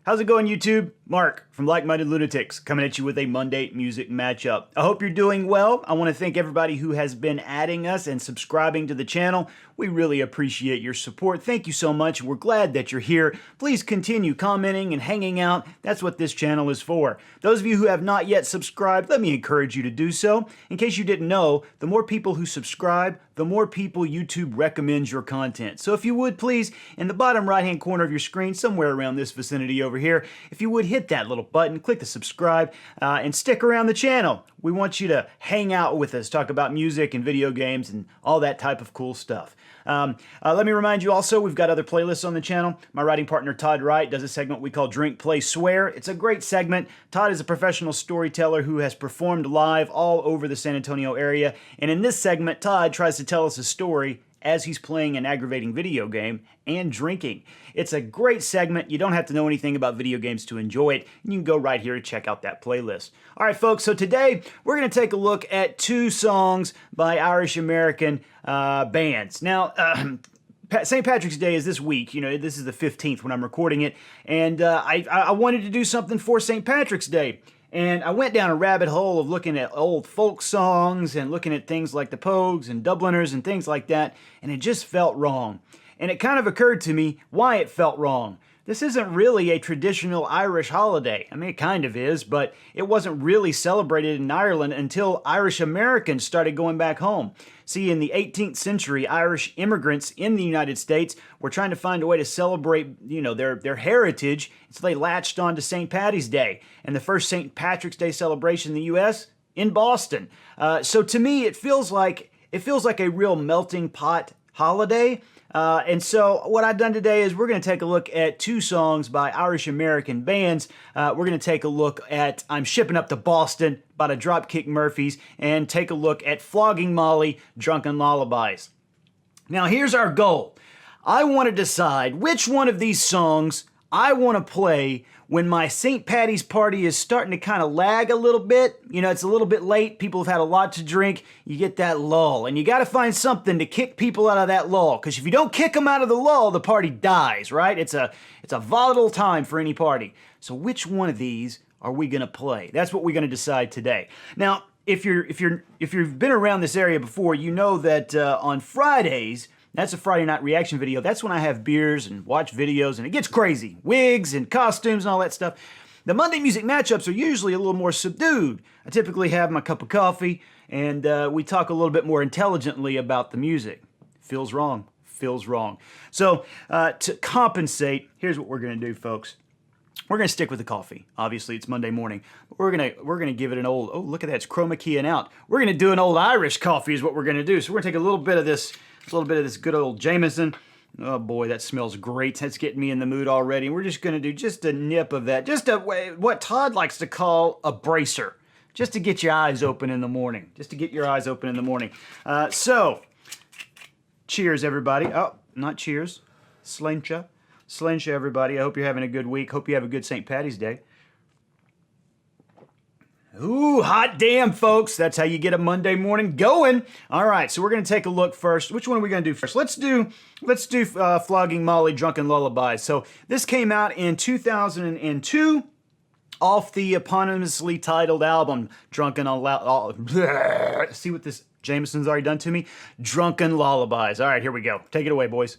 How's it going, YouTube? Mark from Like-Minded Lunatics coming at you with a Monday music matchup. I hope you're doing well. I want to thank everybody who has been adding us and subscribing to the channel. We really appreciate your support. Thank you so much. We're glad that you're here. Please continue commenting and hanging out. That's what this channel is for. Those of you who have not yet subscribed, let me encourage you to do so. In case you didn't know, the more people who subscribe, the more people YouTube recommends your content. So if you would please, in the bottom right-hand corner of your screen, somewhere around this vicinity over here, if you would hit that little button, click the subscribe, and stick around the channel. We want you to hang out with us, talk about music and video games and all that type of cool stuff. Let me remind you also, we've got other playlists on the channel. My writing partner, Todd Wright, does a segment we call Drink, Play, Swear. It's a great segment. Todd is a professional storyteller who has performed live all over the San Antonio area. And in this segment, Todd tries to tell us a story as he's playing an aggravating video game and drinking. It's a great segment. You don't have to know anything about video games to enjoy it. You can go right here and check out that playlist. All right, folks, so today we're going to take a look at two songs by Irish-American bands. Now, St. Patrick's Day is this week. You know, this is the 15th when I'm recording it, and I wanted to do something for St. Patrick's Day. And I went down a rabbit hole of looking at old folk songs and looking at things like the Pogues and Dubliners and things like that, and it just felt wrong. And it kind of occurred to me why it felt wrong. This isn't really a traditional Irish holiday. I mean, it kind of is, but it wasn't really celebrated in Ireland until Irish Americans started going back home. See, in the 18th century, Irish immigrants in the United States were trying to find a way to celebrate, you know, their heritage, so they latched on to St. Paddy's Day, and the first St. Patrick's Day celebration in the U.S. in Boston. So to me, it feels like a real melting pot holiday. And so what I've done today is we're going to take a look at two songs by Irish-American bands. We're going to take a look at I'm Shipping Up to Boston by the Dropkick Murphys and take a look at Flogging Molly, Drunken Lullabies. Now here's our goal. I want to decide which one of these songs I want to play when my St. Paddy's party is starting to kind of lag a little bit. You know, it's a little bit late. People have had a lot to drink. You get that lull. And you got to find something to kick people out of that lull. Because if you don't kick them out of the lull, the party dies, right? It's a volatile time for any party. So which one of these are we going to play? That's what we're going to decide today. Now, if you've been around this area before, you know that on Fridays, that's a Friday night reaction video. That's when I have beers and watch videos, and it gets crazy. Wigs and costumes and all that stuff. The Monday music matchups are usually a little more subdued. I typically have my cup of coffee, and we talk a little bit more intelligently about the music. Feels wrong. Feels wrong. So to compensate, here's what we're going to do, folks. We're going to stick with the coffee. Obviously, it's Monday morning. But we're going to give it an old, oh, look at that, it's chroma keying out. We're going to do an old Irish coffee is what we're going to do. So we're going to take a little bit of this good old Jameson. Oh boy, that smells great. That's getting me in the mood already. We're just going to do just a nip of that. Just what Todd likes to call a bracer. Just to get your eyes open in the morning. So, cheers everybody. Oh, not cheers. Slencha. Slencha everybody. I hope you're having a good week. Hope you have a good St. Paddy's Day. Ooh, hot damn, folks. That's how you get a Monday morning going. All right, so we're going to take a look first. Which one are we going to do first? Let's do Flogging Molly, Drunken Lullabies. So this came out in 2002 off the eponymously titled album, Drunken Lullabies. See what this Jameson's already done to me? Drunken Lullabies. All right, here we go. Take it away, boys.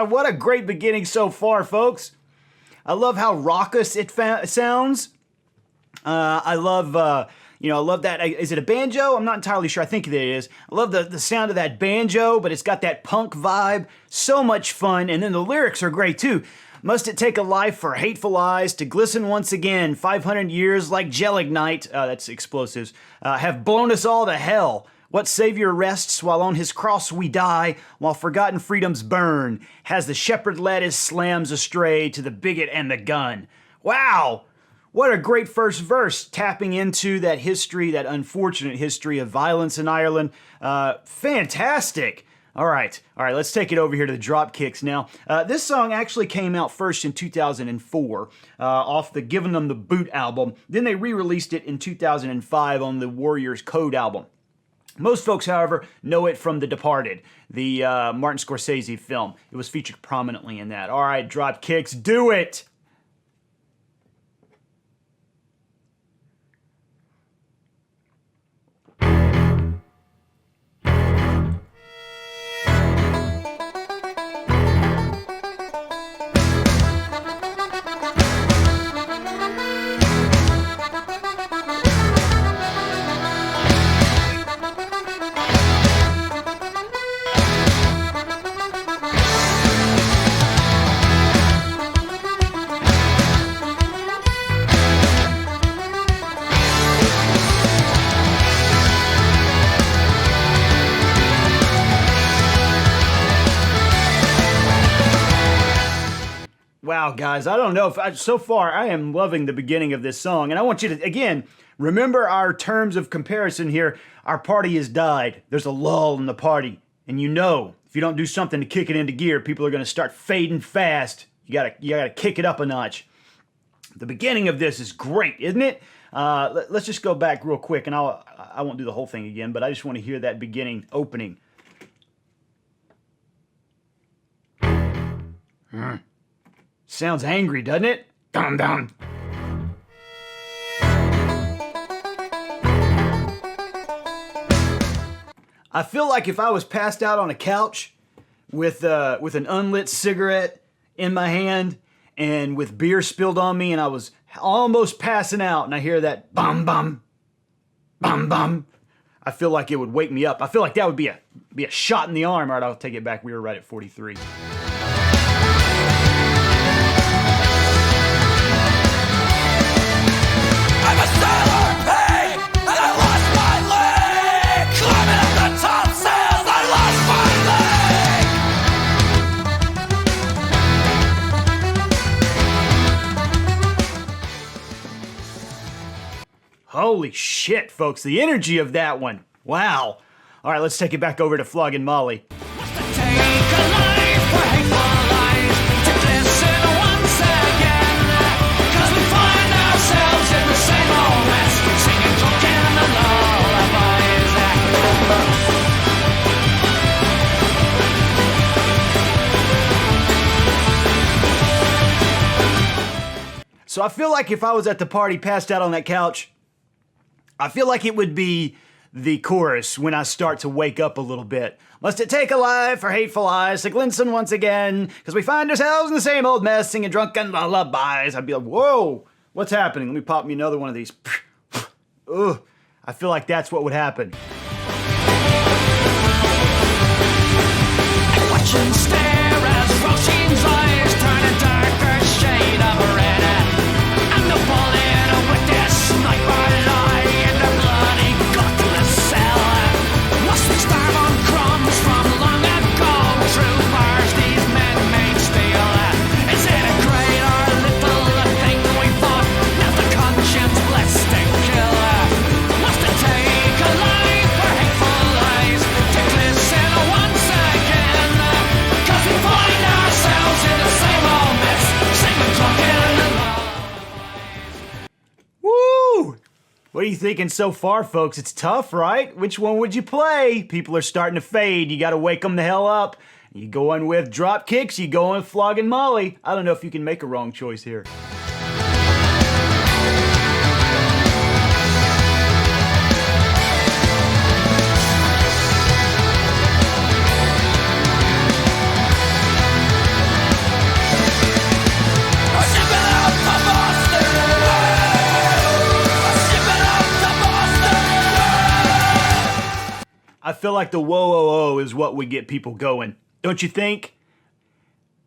What a great beginning so far, folks. I love how raucous it sounds. I love, I love that. Is it a banjo? I'm not entirely sure. I think it is. I love the sound of that banjo, but it's got that punk vibe. So much fun. And then the lyrics are great too. Must it take a life for hateful eyes to glisten once again? 500 years like gelignite, that's explosives, have blown us all to hell. What Savior rests while on his cross we die, while forgotten freedoms burn? Has the shepherd led his slams astray to the bigot and the gun? Wow! What a great first verse, tapping into that history, that unfortunate history of violence in Ireland. Fantastic! All right, let's take it over here to the Dropkicks now. This song actually came out first in 2004 off the Giving Them the Boot album. Then they re-released it in 2005 on the Warriors Code album. Most folks, however, know it from The Departed, the Martin Scorsese film. It was featured prominently in that. All right, Dropkicks, do it! Wow, guys, I don't know if so far I am loving the beginning of this song. And I want you to, again, remember our terms of comparison here. Our party has died. There's a lull in the party. And you know, if you don't do something to kick it into gear, people are going to start fading fast. You gotta kick it up a notch. The beginning of this is great, isn't it? Let's just go back real quick, and I won't do the whole thing again, but I just want to hear that beginning opening. Sounds angry, doesn't it? Dum dum. I feel like if I was passed out on a couch with an unlit cigarette in my hand and with beer spilled on me and I was almost passing out and I hear that bum bum, bum bum, I feel like it would wake me up. I feel like that would be a shot in the arm. All right, I'll take it back. We were right at 43. I'm a sailor in pain, and I lost my leg. Climbing up the top sails, I lost my leg. Holy shit, folks, the energy of that one. Wow. All right, let's take it back over to Flogging Molly. So I feel like if I was at the party passed out on that couch, I feel like it would be the chorus when I start to wake up a little bit. Must it take a life for hateful eyes to glisten once again? Because we find ourselves in the same old mess singing drunken lullabies. I'd be like, whoa, what's happening? Let me pop me another one of these. Ugh, I feel like that's what would happen. I watch and stare as Roshin's eyes turn a darker shade of red. And the bullet with their sniper lie in the bloody gutless cell. Must we starve on crumbs from long ago? True bars these men made steel. Is it a great or little thing we fought? Now the conscience blessed and kill. Must it take a life for hateful eyes to glisten once again? Cause we find ourselves in the same old mess, singing drunken lullabies. Woo! What are you thinking so far, folks? It's tough, right? Which one would you play? People are starting to fade. You got to wake them the hell up. You going with Dropkicks, you going with Flogging Molly. I don't know if you can make a wrong choice here. I feel like the whoa, whoa, whoa is what would get people going. Don't you think?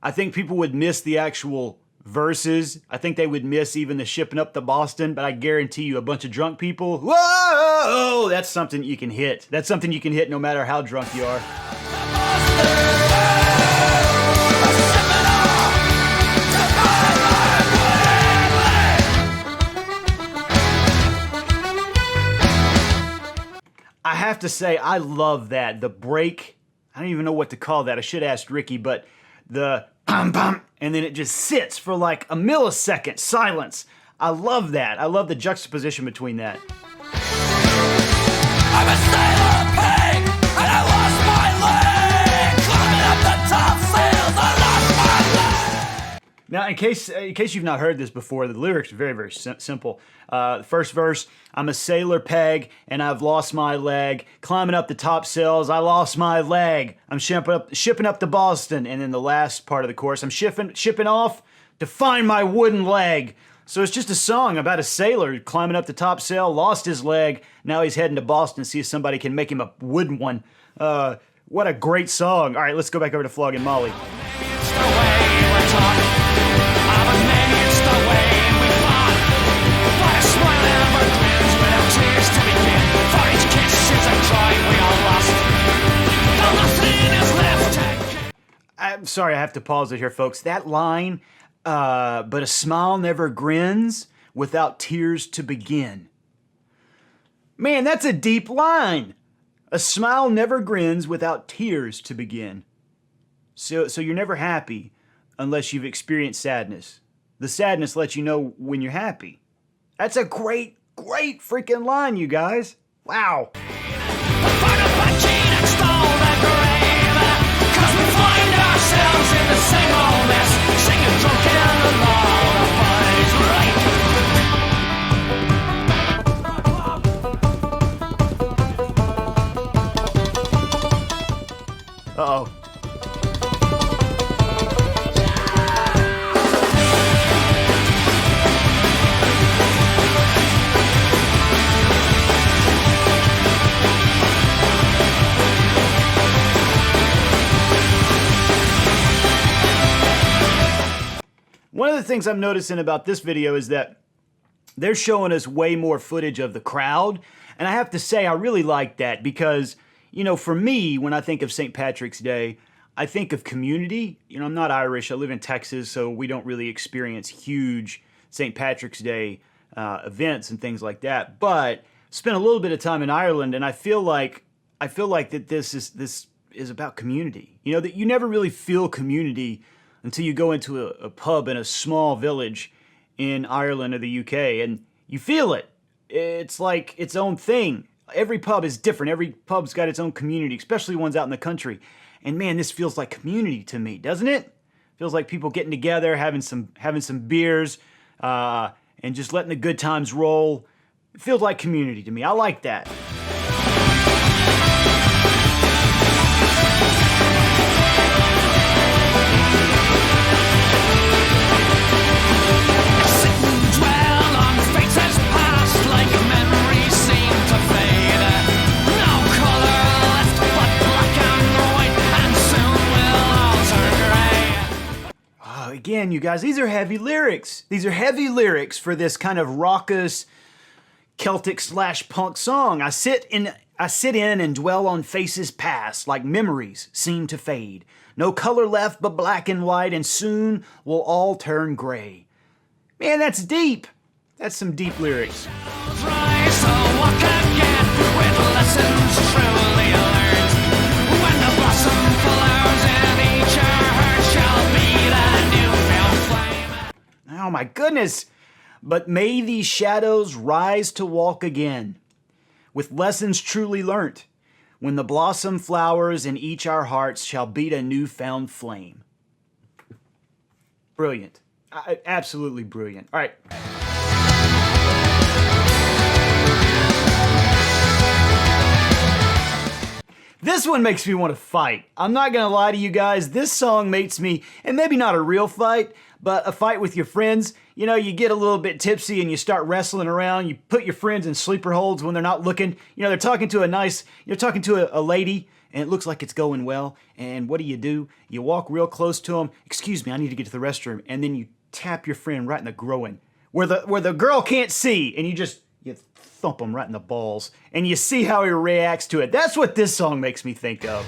I think people would miss the actual verses. I think they would miss even the shipping up to Boston, but I guarantee you a bunch of drunk people, whoa, that's something you can hit. That's something you can hit no matter how drunk you are. I have to say, I love that. The break, I don't even know what to call that. I should ask Ricky, but the bum, and then it just sits for like a millisecond, silence. I love that. I love the juxtaposition between that. I'm a sailor pig, and I lost my leg. Climbing up the top sails, I lost my leg. Now, in case you've not heard this before, the lyrics are very, very simple. The first verse, I'm a sailor peg, and I've lost my leg. Climbing up the top sails, I lost my leg. I'm shipping up to Boston. And then the last part of the chorus, I'm shipping off to find my wooden leg. So it's just a song about a sailor climbing up the top sail, lost his leg. Now he's heading to Boston to see if somebody can make him a wooden one. What a great song. All right, let's go back over to Flogging Molly. Maybe it's the way we're taught. Maybe it's the way we fought. But a smile never grins without tears to begin. For each kiss is a cry we all lost. The lesson is left to... I'm sorry, I have to pause it here, folks. That line, but a smile never grins without tears to begin. Man, that's a deep line. A smile never grins without tears to begin. So you're never happy unless you've experienced sadness. The sadness lets you know when you're happy. That's a great, great freaking line, you guys. Wow. The final punching and stole the grave. 'Cause we find ourselves in the same old mess. Singing drunken lullabies, right? Uh-oh. One of the things I'm noticing about this video is that they're showing us way more footage of the crowd. And I have to say, I really like that because, you know, for me, when I think of St. Patrick's Day, I think of community. You know, I'm not Irish. I live in Texas, so we don't really experience huge St. Patrick's Day events and things like that. But spent a little bit of time in Ireland, and I feel like that this is about community. You know, that you never really feel community until you go into a pub in a small village in Ireland or the UK, and you feel it. It's like its own thing. Every pub is different. Every pub's got its own community, especially ones out in the country. And man, this feels like community to me, doesn't it? Feels like people getting together, having some beers, and just letting the good times roll. It feels like community to me. I like that. Again, you guys, these are heavy lyrics. These are heavy lyrics for this kind of raucous Celtic/punk song. I sit in and dwell on faces past, like memories seem to fade. No color left but black and white, and soon will all turn gray. Man, that's deep. That's some deep lyrics. Oh my goodness! But may these shadows rise to walk again, with lessons truly learnt, when the blossom flowers in each our hearts shall beat a newfound flame. Brilliant. Absolutely brilliant. All right. This one makes me want to fight. I'm not going to lie to you guys. This song makes me, and maybe not a real fight, But a fight with your friends, you know, you get a little bit tipsy and you start wrestling around. You put your friends in sleeper holds when they're not looking. You know, they're talking to you're talking to a lady, and it looks like it's going well. And what do? You walk real close to them. Excuse me, I need to get to the restroom. And then you tap your friend right in the groin, where the girl can't see, and you thump him right in the balls, and you see how he reacts to it. That's what this song makes me think of.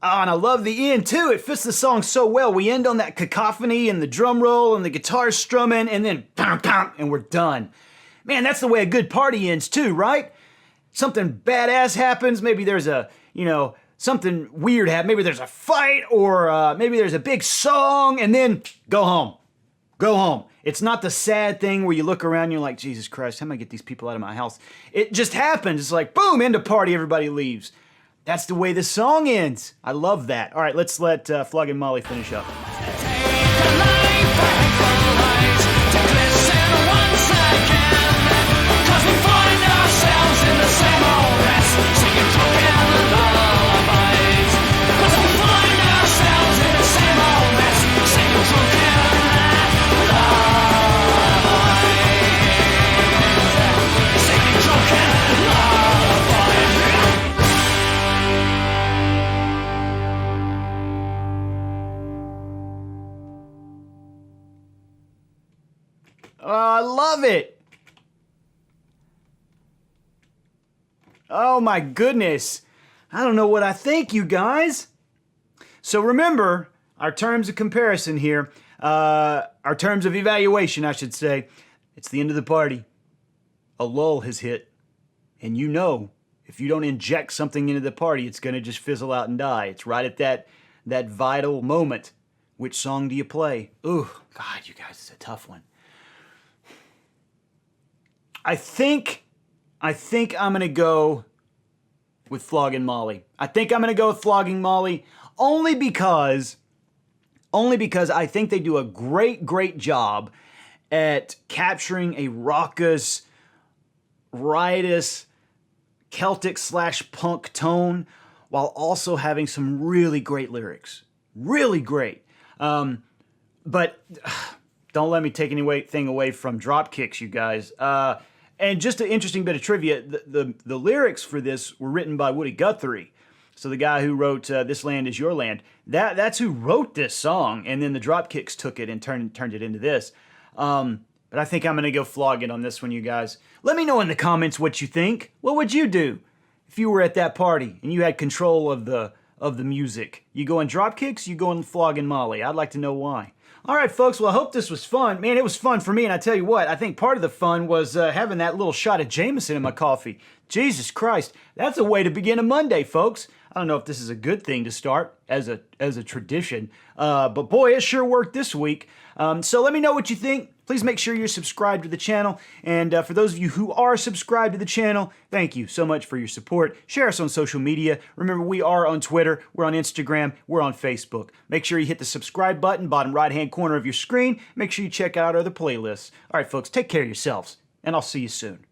Oh, and I love the end too. It fits the song so well. We end on that cacophony and the drum roll and the guitar strumming, and then and we're done. Man, that's the way a good party ends too, right? Something badass happens. Maybe there's something weird happens. Maybe there's a fight, or maybe there's a big song, and then go home. Go home. It's not the sad thing where you look around and you're like, Jesus Christ, how am I gonna get these people out of my house? It just happens. It's like, boom, end of party, everybody leaves. That's the way the song ends. I love that. All right, let's let Flogging Molly finish up. Oh, I love it. Oh my goodness. I don't know what I think, you guys. So remember, our terms of comparison here, our terms of evaluation, I should say. It's the end of the party. A lull has hit. And you know, if you don't inject something into the party, it's going to just fizzle out and die. It's right at that vital moment. Which song do you play? Ooh, God, you guys, it's a tough one. I think I'm going to go with Flogging Molly. I think I'm going to go with Flogging Molly only because I think they do a great job at capturing a raucous, riotous, Celtic/punk tone while also having some really great lyrics. Really great. But don't let me take anything away from Dropkicks, you guys. And just an interesting bit of trivia, the lyrics for this were written by Woody Guthrie. So the guy who wrote This Land Is Your Land, that's who wrote this song, and then the Dropkicks took it and turned it into this. But I think I'm going to go Flogging on this one, you guys. Let me know in the comments what you think. What would you do if you were at that party and you had control of the music? You going Dropkicks, you going Flogging Molly? I'd like to know why. All right, folks, well, I hope this was fun. Man, it was fun for me, and I tell you what, I think part of the fun was having that little shot of Jameson in my coffee. Jesus Christ, that's a way to begin a Monday, folks. I don't know if this is a good thing to start as a tradition, but boy, it sure worked this week. So let me know what you think. Please make sure you're subscribed to the channel. And for those of you who are subscribed to the channel, thank you so much for your support. Share us on social media. Remember, we are on Twitter, we're on Instagram, we're on Facebook. Make sure you hit the subscribe button, bottom right-hand corner of your screen. Make sure you check out our other playlists. All right, folks, take care of yourselves, and I'll see you soon.